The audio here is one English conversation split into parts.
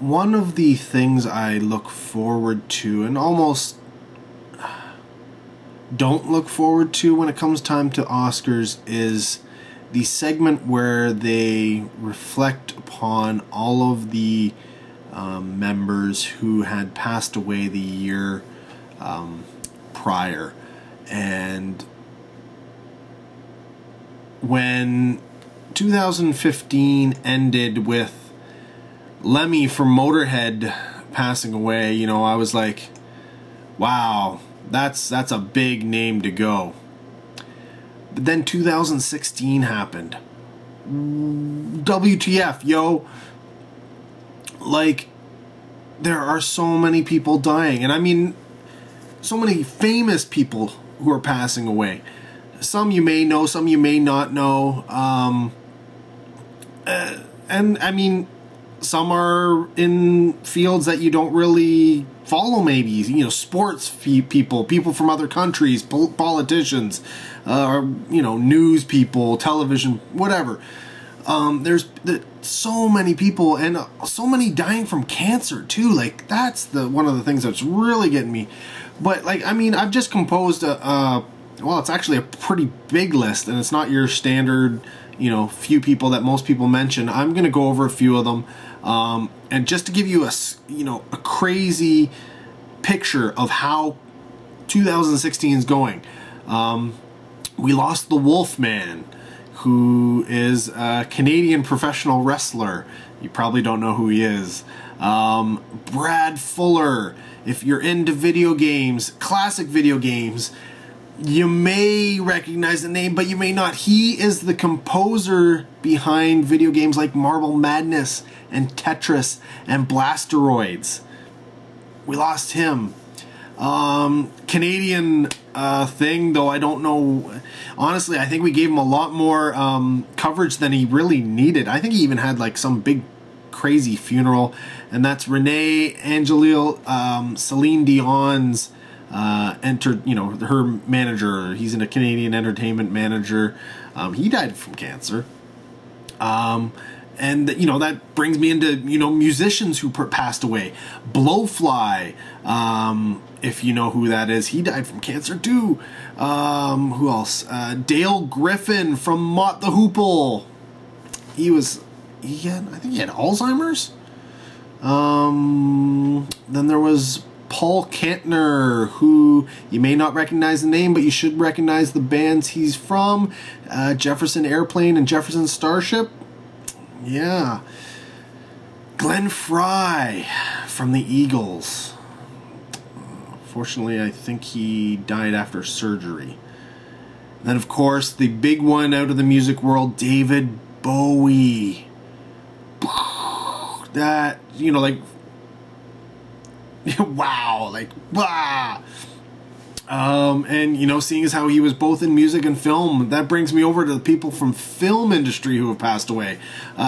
one of the things I look forward to, and almost don't look forward to when it comes time to Oscars, is the segment where they reflect upon all of the members who had passed away the year prior. And when 2015 ended with Lemmy from Motorhead passing away, you know, I was like, wow, that's a big name to go. But then 2016 happened. WTF, yo. Like, there are so many people dying. And I mean, so many famous people who are passing away. Some you may know, some you may not know. And I mean, some are in fields that you don't really follow, maybe. You know, sports people from other countries, politicians, news people, television, whatever. There's so many people, and so many dying from cancer too. Like, that's one of the things that's really getting me. But like, I mean, I've just composed it's actually a pretty big list, and it's not your standard, few people that most people mention. I'm gonna go over a few of them, and just to give you a crazy picture of how 2016 is going. We lost the Wolfman, who is a Canadian professional wrestler. You probably don't know who he is. Brad Fuller. If you're into video games, classic video games, you may recognize the name, but you may not. He is the composer behind video games like Marble Madness and Tetris and Blasteroids. We lost him. Canadian thing, though, I don't know. Honestly, I think we gave him a lot more coverage than he really needed. I think he even had like some big crazy funeral, and that's Renee Angelil, Celine Dion's her manager. He's a Canadian entertainment manager. He died from cancer. And that brings me into musicians who passed away. Blowfly, if you know who that is, he died from cancer too. Who else? Dale Griffin from Mott the Hoople. I think he had Alzheimer's. Then there was Paul Kantner, who you may not recognize the name, but you should recognize the bands he's from. Jefferson Airplane and Jefferson Starship. Yeah. Glenn Frey from the Eagles. Fortunately, I think he died after surgery. Then, of course, the big one out of the music world, David Bowie. That, wow, wow. And seeing as how he was both in music and film, that brings me over to the people from film industry who have passed away.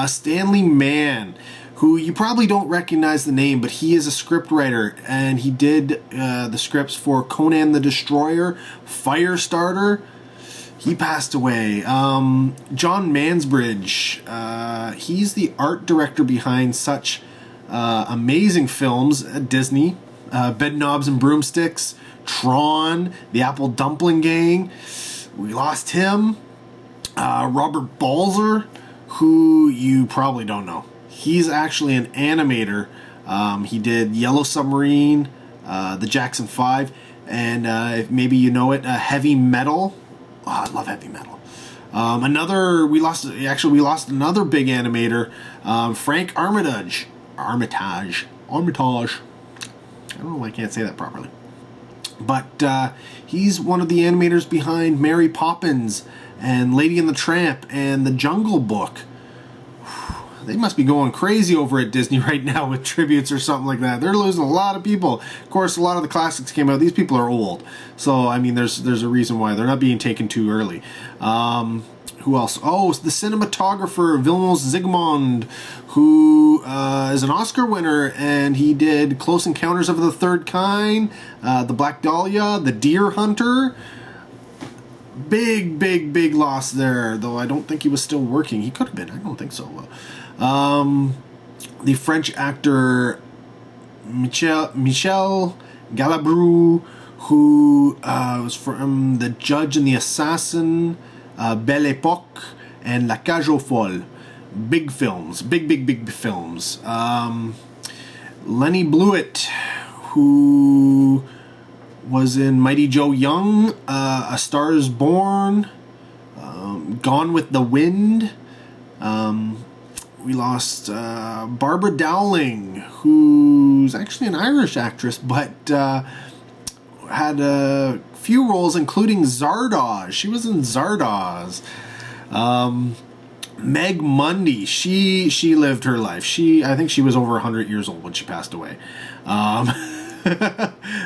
Stanley Mann, who you probably don't recognize the name, but he is a scriptwriter, and he did the scripts for Conan the Destroyer, Firestarter. He passed away. John Mansbridge, he's the art director behind such amazing films at Disney, Bedknobs and Broomsticks, Tron, The Apple Dumpling Gang. We lost him. Robert Balzer, who you probably don't know. He's actually an animator. He did Yellow Submarine, The Jackson 5, and if maybe you know it, Heavy Metal. Oh, I love heavy metal. We lost another big animator, Frank Armitage. Armitage. I don't know why I can't say that properly. But he's one of the animators behind Mary Poppins and Lady and the Tramp and The Jungle Book. They must be going crazy over at Disney right now with tributes or something like that. They're losing a lot of people. Of course, a lot of the classics came out. These people are old. So, I mean, there's a reason why. They're not being taken too early. Who else? Oh, the cinematographer, Vilmos Zsigmond, who is an Oscar winner, and he did Close Encounters of the Third Kind, The Black Dahlia, The Deer Hunter. Big loss there, though I don't think he was still working. He could have been. I don't think so. the French actor Michel Galabru, who was from The Judge and the Assassin, Belle Époque, and La Cage aux Folles. Big films, big films. Lenny Blewett, who was in Mighty Joe Young, A Star is Born, Gone with the Wind. We lost Barbara Dowling, who's actually an Irish actress, but had a few roles, including Zardoz. She was in Zardoz. Meg Mundy, she lived her life. I think she was over 100 years old when she passed away.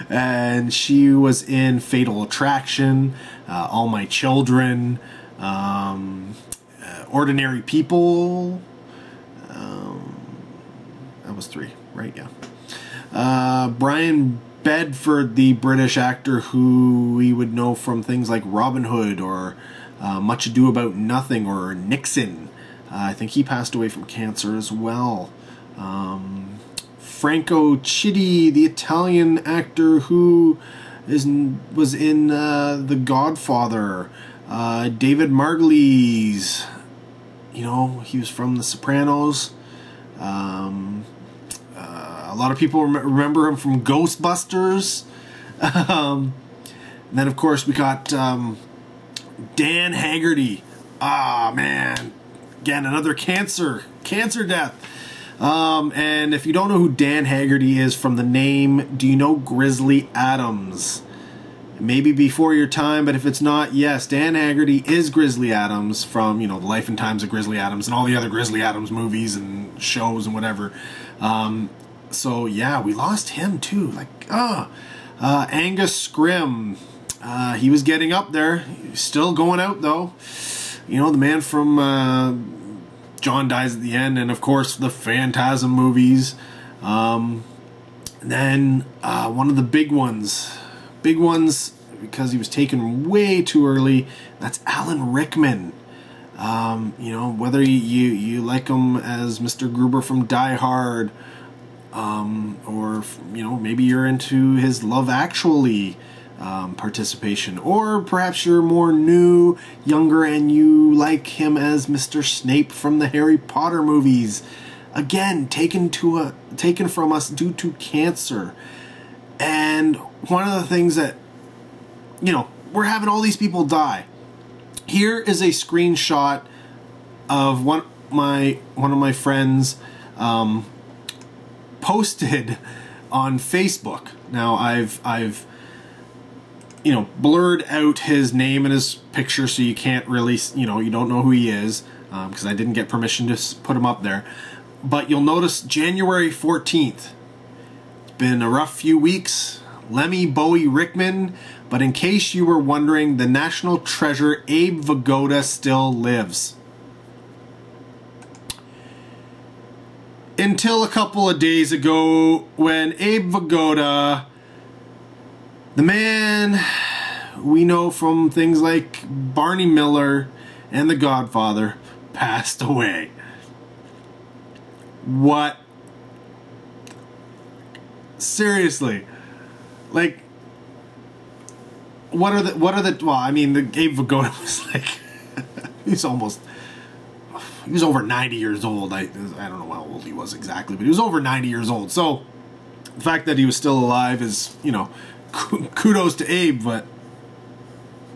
And she was in Fatal Attraction, All My Children, Ordinary People. That was 3, right? Yeah. Brian Bedford, the British actor who we would know from things like Robin Hood or Much Ado About Nothing or Nixon. I think he passed away from cancer as well. Franco Chitti, the Italian actor who was in The Godfather. David Margulies, he was from The Sopranos. A lot of people remember him from Ghostbusters. Then, of course, we got Dan Haggerty. Ah, man. Again, another cancer death. And if you don't know who Dan Haggerty is from the name, do you know Grizzly Adams? Maybe before your time, but if it's not, yes, Dan Haggerty is Grizzly Adams from, The Life and Times of Grizzly Adams and all the other Grizzly Adams movies and shows and whatever. So, yeah, we lost him, too. Angus Scrimm. He was getting up there. He's still going out, though. The man from John Dies at the End and, of course, the Phantasm movies. Then one of the big ones, because he was taken way too early, that's Alan Rickman. Whether you like him as Mr. Gruber from Die Hard, or maybe you're into his Love Actually participation, or perhaps you're more younger, and you like him as Mr. Snape from the Harry Potter movies. Again, taken from us due to cancer. And one of the things that, we're having all these people die. Here is a screenshot of one of my friends posted on Facebook. Now I've blurred out his name and his picture so you can't really, you don't know who he is, because I didn't get permission to put him up there. But you'll notice January 14th. It's been a rough few weeks. Lemmy Bowie Rickman. But in case you were wondering, the national treasure Abe Vigoda still lives. Until a couple of days ago, when Abe Vigoda, the man we know from things like Barney Miller and The Godfather, passed away. What? Seriously. What are the well, I mean, the Abe Vigoda was he was over 90 years old. I don't know how old he was exactly, but he was over 90 years old. So the fact that he was still alive is, kudos to Abe, but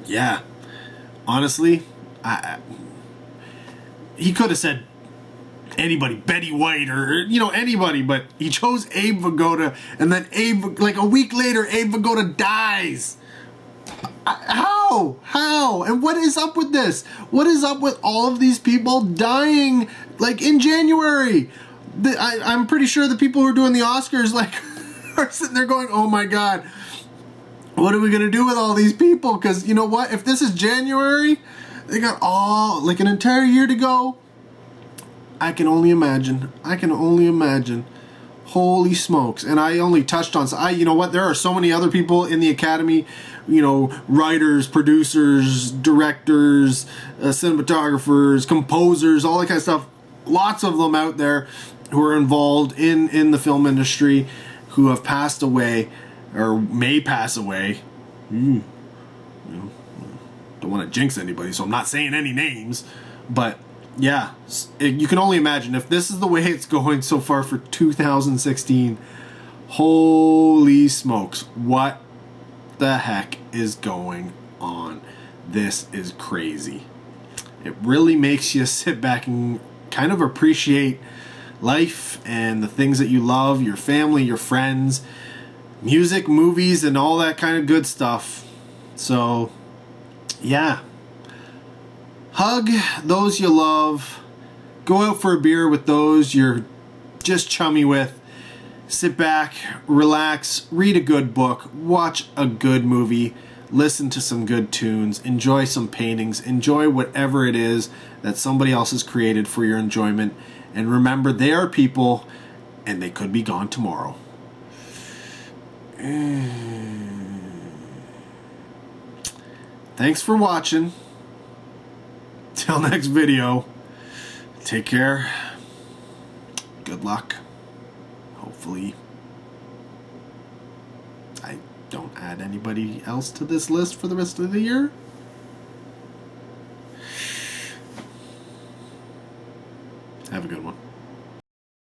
yeah, honestly, he could have said anybody, Betty White or anybody, but he chose Abe Vigoda, and then a week later Abe Vigoda dies. How? And what is up with this? What is up with all of these people dying in January? I'm pretty sure the people who are doing the Oscars are sitting there going, oh my god, what are we going to do with all these people? Because you know what? If this is January, they got an entire year to go. I can only imagine. Holy smokes. And I only touched on, there are so many other people in the Academy, writers, producers, directors, cinematographers, composers, all that kind of stuff. Lots of them out there who are involved in the film industry who have passed away or may pass away. You know, don't want to jinx anybody, so I'm not saying any names. But yeah, you can only imagine if this is the way it's going so far for 2016. Holy smokes, what the heck is going on? This is crazy. It really makes you sit back and kind of appreciate life and the things that you love, your family, your friends, music, movies, and all that kind of good stuff. So, yeah. Hug those you love. Go out for a beer with those you're just chummy with. Sit back, relax, read a good book, watch a good movie, listen to some good tunes, enjoy some paintings, enjoy whatever it is that somebody else has created for your enjoyment. And remember, they are people, and they could be gone tomorrow. Thanks for watching. Till next video, take care. Good luck. Hopefully, I don't add anybody else to this list for the rest of the year.